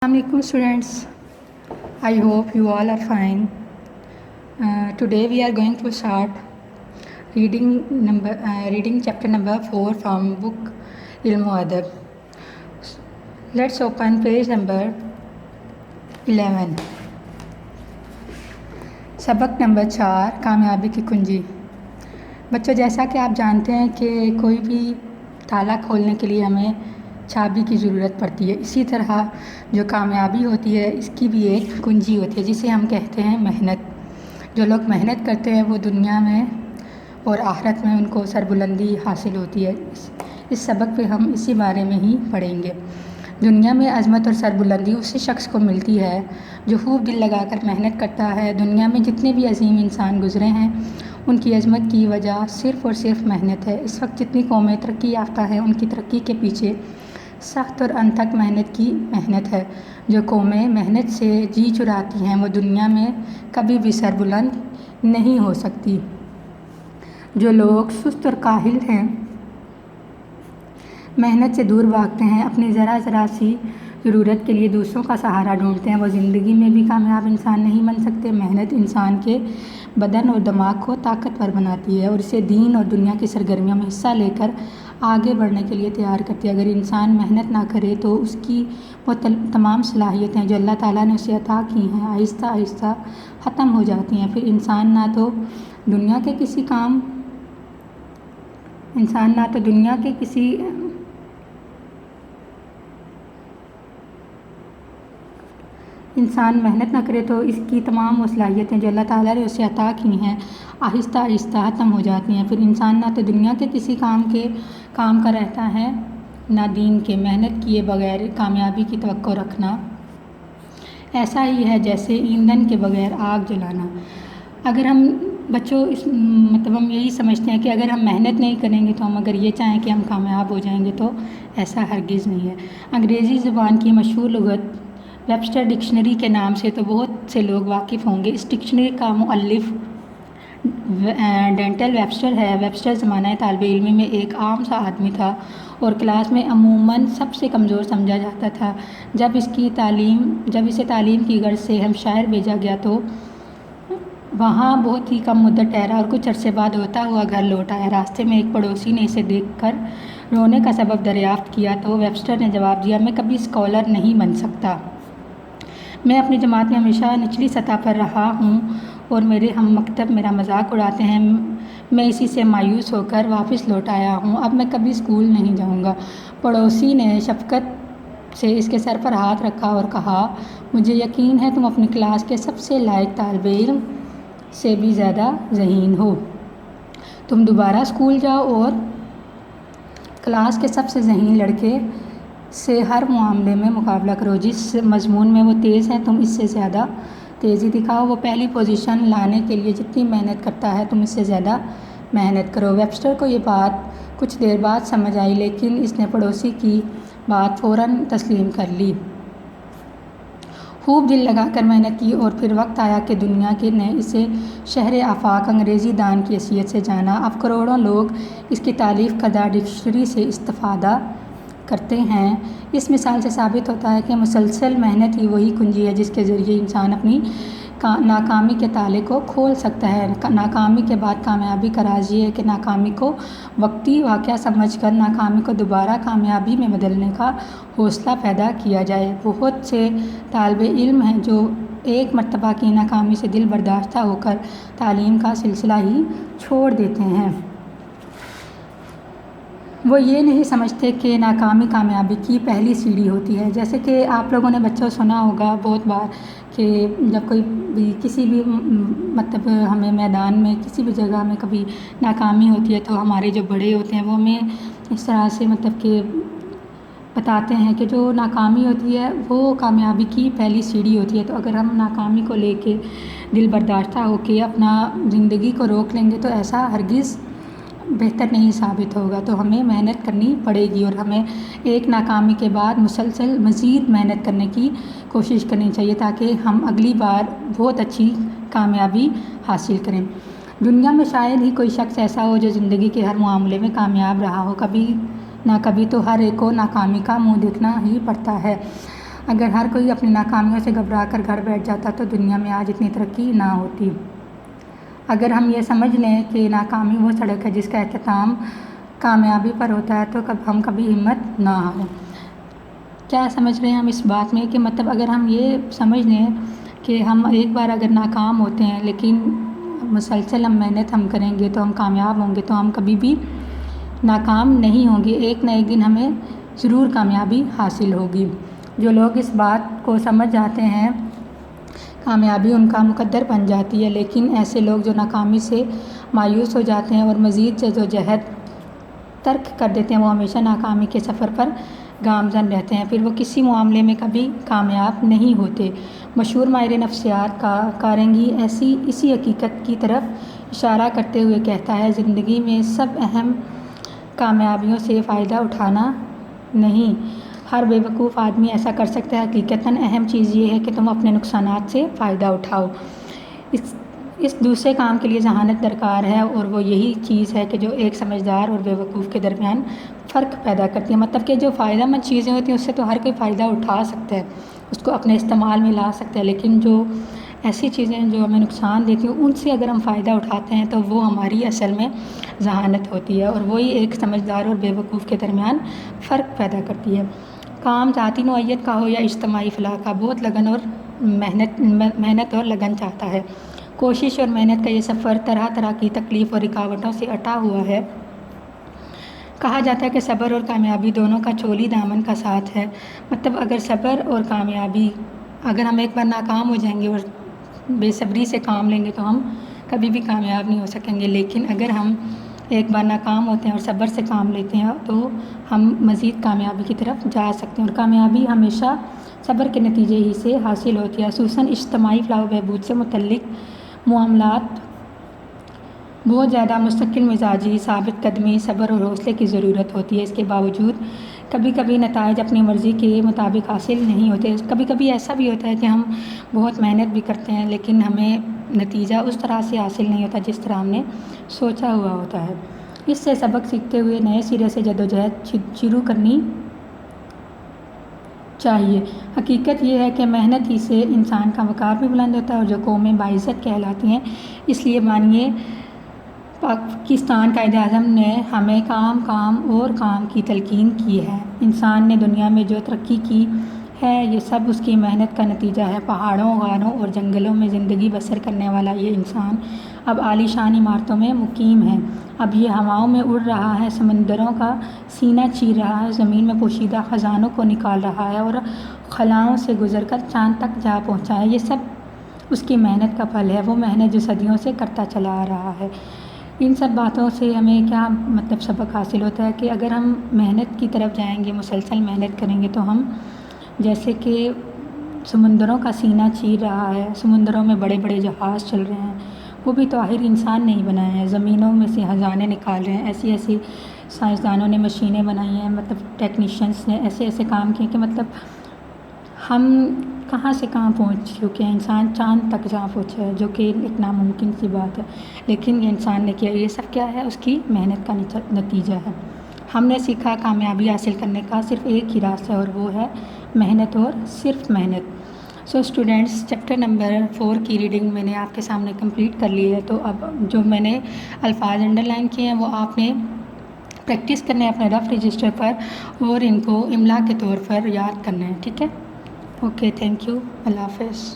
Assalamualaikum students. I hope you all are fine. Today we are going to start reading chapter number 4 from book Ilm Adab. Let's open page number 11. सबक number 4, कामयाबी की कुंजी। बच्चों, जैसा कि आप जानते हैं कि कोई भी ताला खोलने के लिए हमें चाबी की ज़रूरत पड़ती है, इसी तरह जो कामयाबी होती है इसकी भी एक कुंजी होती है जिसे हम कहते हैं मेहनत। जो लोग मेहनत करते हैं वो दुनिया में और आखिरत में उनको सरबुलंदी हासिल होती है। इस सबक पे हम इसी बारे में ही पढ़ेंगे। दुनिया में अज़मत और सरबुलंदी उसी शख्स को मिलती है जो खूब दिल लगाकर मेहनत करता है। दुनिया में जितने भी अजीम इंसान गुज़रे हैं उनकी अज़मत की वजह सिर्फ़ और सिर्फ मेहनत है। इस वक्त जितनी कौमें तरक्की याफ्ता हैं उनकी तरक्की के पीछे सख्त और अनथक मेहनत है। जो कौमें मेहनत से जी चुराती हैं वो दुनिया में कभी भी सरबुलंद नहीं हो सकती। जो लोग सुस्त और काहिल हैं, मेहनत से दूर भागते हैं, अपनी ज़रा सी ज़रूरत के लिए दूसरों का सहारा ढूंढते हैं, वो ज़िंदगी में भी कामयाब इंसान नहीं बन सकते। मेहनत इंसान के बदन और दिमाग को ताकतवर बनाती है और इसे दीन और दुनिया की सरगर्मियों में हिस्सा लेकर आगे बढ़ने के लिए तैयार करती है। अगर इंसान मेहनत ना करे तो उसकी वो तमाम सलाहियतें जो अल्लाह ताला ने उसे अता की हैं आहिस्ता आहिस्ता ख़त्म हो जाती हैं। फिर इंसान ना तो दुनिया के किसी इंसान मेहनत ना करे तो इसकी तमाम वो सलाहियतें जो अल्लाह ताला ने उसे अता की हैं आहिस्ता आहिस्ता ख़त्म हो जाती हैं। फिर इंसान ना तो दुनिया के किसी काम का रहता है ना दीन के। मेहनत किए बगैर कामयाबी की तवक्को रखना ऐसा ही है जैसे ईंधन के बगैर आग जलाना। अगर हम बच्चों हम यही समझते हैं कि अगर हम मेहनत नहीं करेंगे तो हम अगर ये चाहें कि हम कामयाब हो जाएंगे तो ऐसा हरगिज़ नहीं है। अंग्रेज़ी ज़ुबान की मशहूर लुग़त वेबस्टर डिक्शनरी के नाम से तो बहुत से लोग वाकिफ़ होंगे। इस डिक्शनरी का मुअल्लिफ़ डेंटल वेबस्टर है। वेबस्टर ज़माना तालिब इल्मी में एक आम सा आदमी था और क्लास में अमूमन सबसे कमज़ोर समझा जाता था। जब इसे तालीम की गर्ज से हमशायर भेजा गया तो वहाँ बहुत ही कम मुद्दत ठहरा और कुछ अरसे बाद होता हुआ घर लौट आया। रास्ते में एक पड़ोसी ने इसे देखकर रोने का सबब दरियाफ़्त किया तो वेबस्टर ने जवाब दिया, मैं कभी स्कॉलर नहीं बन सकता। मैं अपनी जमात में हमेशा निचली सतह पर रहा हूँ और मेरे हम मकतब मेरा मजाक उड़ाते हैं। मैं इसी से मायूस होकर वापस लौट आया हूँ। अब मैं कभी स्कूल नहीं जाऊँगा। पड़ोसी ने शफ़क़त से इसके सर पर हाथ रखा और कहा, मुझे यकीन है तुम अपनी क्लास के सबसे लायक तालिब इल्म से भी ज़्यादा ज़हीन हो। तुम दोबारा स्कूल जाओ और क्लास के सबसे ज़हीन लड़के से हर मामले में मुकाबला करो। जिस मज़मून में वो तेज़ हैं तुम इससे ज़्यादा तेज़ी दिखाओ। वो पहली पोजीशन लाने के लिए जितनी मेहनत करता है तुम इससे ज़्यादा मेहनत करो। वेबस्टर को ये बात कुछ देर बाद समझ आई, लेकिन इसने पड़ोसी की बात फ़ौरन तस्लीम कर ली। खूब दिल लगाकर मेहनत की और फिर वक्त आया कि दुनिया के ने इसे शहर आफाक अंग्रेज़ी दान की हैसियत से जाना। अब करोड़ों लोग इसकी तारीफ़ करदा डिक्शनरी से इस्तिफ़ादा करते हैं। इस मिसाल से साबित होता है कि मुसलसल मेहनत ही वही कुंजी है जिसके ज़रिए इंसान अपनी नाकामी के ताले को खोल सकता है। नाकामी के बाद कामयाबी का राज ये है कि नाकामी को वक्ती वाक़या समझकर नाकामी को दोबारा कामयाबी में बदलने का हौसला पैदा किया जाए। बहुत से तालिब इल्म हैं जो एक मरतबा की नाकामी से दिल बर्दाश्ता होकर तालीम का सिलसिला ही छोड़ देते हैं। वो ये नहीं समझते कि नाकामी कामयाबी की पहली सीढ़ी होती है। जैसे कि आप लोगों ने बच्चों सुना होगा बहुत बार कि जब कोई भी किसी भी हमें मैदान में किसी भी जगह में कभी नाकामी होती है तो हमारे जो बड़े होते हैं वो हमें इस तरह से कि बताते हैं कि जो नाकामी होती है वो कामयाबी की पहली सीढ़ी होती है। तो अगर हम नाकामी को लेके दिल बर्दाश्ता होकर अपना ज़िंदगी को रोक लेंगे तो ऐसा हरगिज़ बेहतर नहीं साबित होगा। तो हमें मेहनत करनी पड़ेगी और हमें एक नाकामी के बाद मुसलसल मज़ीद मेहनत करने की कोशिश करनी चाहिए ताकि हम अगली बार बहुत अच्छी कामयाबी हासिल करें। दुनिया में शायद ही कोई शख्स ऐसा हो जो ज़िंदगी के हर मामले में कामयाब रहा हो। कभी ना कभी तो हर एक को नाकामी का मुँह देखना ही पड़ता है। اگر ہر کوئی اپنی ناکامیوں سے گھبرا کر گھر بیٹھ جاتا تو دنیا میں آج اتنی ترقی نہ ہوتی۔ اگر ہم یہ سمجھ لیں کہ ناکامی وہ سڑک ہے جس کا اختتام کامیابی پر ہوتا ہے تو ہم کبھی ہمت نہ ہاریں۔ کیا سمجھ رہے ہیں ہم اس بات میں کہ مطلب اگر ہم یہ سمجھ لیں کہ ہم ایک بار اگر ناکام ہوتے ہیں لیکن مسلسل محنت ہم کریں گے تو ہم کامیاب ہوں گے، تو ہم کبھی بھی ناکام نہیں ہوں گے، ایک نہ ایک دن ہمیں ضرور کامیابی حاصل ہوگی۔ جو لوگ اس بات کو سمجھ جاتے ہیں کامیابی ان کا مقدر بن جاتی ہے، لیکن ایسے لوگ جو ناکامی سے مایوس ہو جاتے ہیں اور مزید جدوجہد ترک کر دیتے ہیں، وہ ہمیشہ ناکامی کے سفر پر گامزن رہتے ہیں، پھر وہ کسی معاملے میں کبھی کامیاب نہیں ہوتے۔ مشہور ماہر نفسیات کارنگی اسی حقیقت کی طرف اشارہ کرتے ہوئے کہتا ہے، زندگی میں سب اہم کامیابیوں سے فائدہ اٹھانا نہیں، ہر بے وقوف آدمی ایسا کر سکتا ہے، حقیقتاً اہم چیز یہ ہے کہ تم اپنے نقصانات سے فائدہ اٹھاؤ۔ اس دوسرے کام کے لیے ذہانت درکار ہے، اور وہ یہی چیز ہے کہ جو ایک سمجھدار اور بے وقوف کے درمیان فرق پیدا کرتی ہے۔ مطلب کہ جو فائدہ مند چیزیں ہوتی ہیں اس سے تو ہر کوئی فائدہ اٹھا سکتا ہے، اس کو اپنے استعمال میں لا سکتا ہے، لیکن جو ایسی چیزیں ہیں جو ہمیں نقصان دیتی ہیں ان سے اگر ہم فائدہ اٹھاتے ہیں تو وہ ہماری اصل میں ذہانت ہوتی ہے، اور وہی ایک سمجھدار اور بے وقوف کے درمیان فرق پیدا کرتی ہے۔ کام ذاتی نوعیت کا ہو یا اجتماعی فلاح کا، بہت لگن اور محنت اور لگن چاہتا ہے۔ کوشش اور محنت کا یہ سفر طرح طرح کی تکلیف اور رکاوٹوں سے اٹا ہوا ہے۔ کہا جاتا ہے کہ صبر اور کامیابی دونوں کا چولی دامن کا ساتھ ہے۔ مطلب اگر صبر اور کامیابی، اگر ہم ایک بار ناکام ہو جائیں گے اور بے صبری سے کام لیں گے تو ہم کبھی بھی کامیاب نہیں ہو سکیں گے، لیکن اگر ہم ایک بار ناکام ہوتے ہیں اور صبر سے کام لیتے ہیں تو ہم مزید کامیابی کی طرف جا سکتے ہیں، اور کامیابی ہمیشہ صبر کے نتیجے ہی سے حاصل ہوتی ہے۔ خصوصاً اجتماعی فلاح و بہبود سے متعلق معاملات بہت زیادہ مستقل مزاجی، ثابت قدمی، صبر اور حوصلے کی ضرورت ہوتی ہے۔ اس کے باوجود کبھی کبھی نتائج اپنی مرضی کے مطابق حاصل نہیں ہوتے۔ کبھی کبھی ایسا بھی ہوتا ہے کہ ہم بہت محنت بھی کرتے ہیں لیکن ہمیں نتیجہ اس طرح سے حاصل نہیں ہوتا جس طرح ہم نے سوچا ہوا ہوتا ہے۔ اس سے سبق سیکھتے ہوئے نئے سرے سے جدوجہد شروع کرنی چاہیے۔ حقیقت یہ ہے کہ محنت ہی سے انسان کا وقار بھی بلند ہوتا ہے، اور جو قومیں باعزت کہلاتی ہیں، اس لیے مانیے پاکستان قائد اعظم نے ہمیں کام کی تلقین کی ہے۔ انسان نے دنیا میں جو ترقی کی ہے یہ سب اس کی محنت کا نتیجہ ہے۔ پہاڑوں، غاروں اور جنگلوں میں زندگی بسر کرنے والا یہ انسان اب عالی شان عمارتوں میں مقیم ہے، اب یہ ہواؤں میں اڑ رہا ہے، سمندروں کا سینہ چیر رہا ہے، زمین میں پوشیدہ خزانوں کو نکال رہا ہے اور خلاؤں سے گزر کر چاند تک جا پہنچا ہے۔ یہ سب اس کی محنت کا پھل ہے، وہ محنت جو صدیوں سے کرتا چلا آ رہا ہے۔ ان سب باتوں سے ہمیں کیا مطلب سبق حاصل ہوتا ہے کہ اگر ہم محنت کی طرف جائیں گے، مسلسل محنت کریں گے تو ہم جیسے کہ سمندروں کا سینہ چیر رہا ہے، سمندروں میں بڑے بڑے جہاز چل رہے ہیں، وہ بھی تو آخر انسان نہیں بنائے ہیں، زمینوں میں سے خزانے نکال رہے ہیں، ایسی سائنسدانوں نے مشینیں بنائی ہیں، مطلب ٹیکنیشینس نے ایسے کام کیے کہ مطلب ہم کہاں سے کہاں پہنچ چکے ہیں، انسان چاند تک جا پہنچا ہے، جو کہ ایک ناممکن سی بات ہے، لیکن یہ انسان نے کیا۔ یہ سب کیا ہے؟ اس کی محنت کا نتیجہ ہے۔ ہم نے سیکھا کامیابی حاصل کرنے کا صرف ایک ہی راستہ ہے، اور وہ ہے محنت، اور صرف محنت۔ سو اسٹوڈینٹس، چیپٹر نمبر 4 کی ریڈنگ میں نے آپ کے سامنے کمپلیٹ کر لی ہے، تو اب جو میں نے الفاظ انڈر لائن کیے ہیں وہ آپ نے پریکٹس کرنے ہیں اپنے رف رجسٹر پر، اور ان کو املا کے طور پر یاد کرنا ہے، ٹھیک ہے؟ اوکے، تھینک یو، اللہ حافظ۔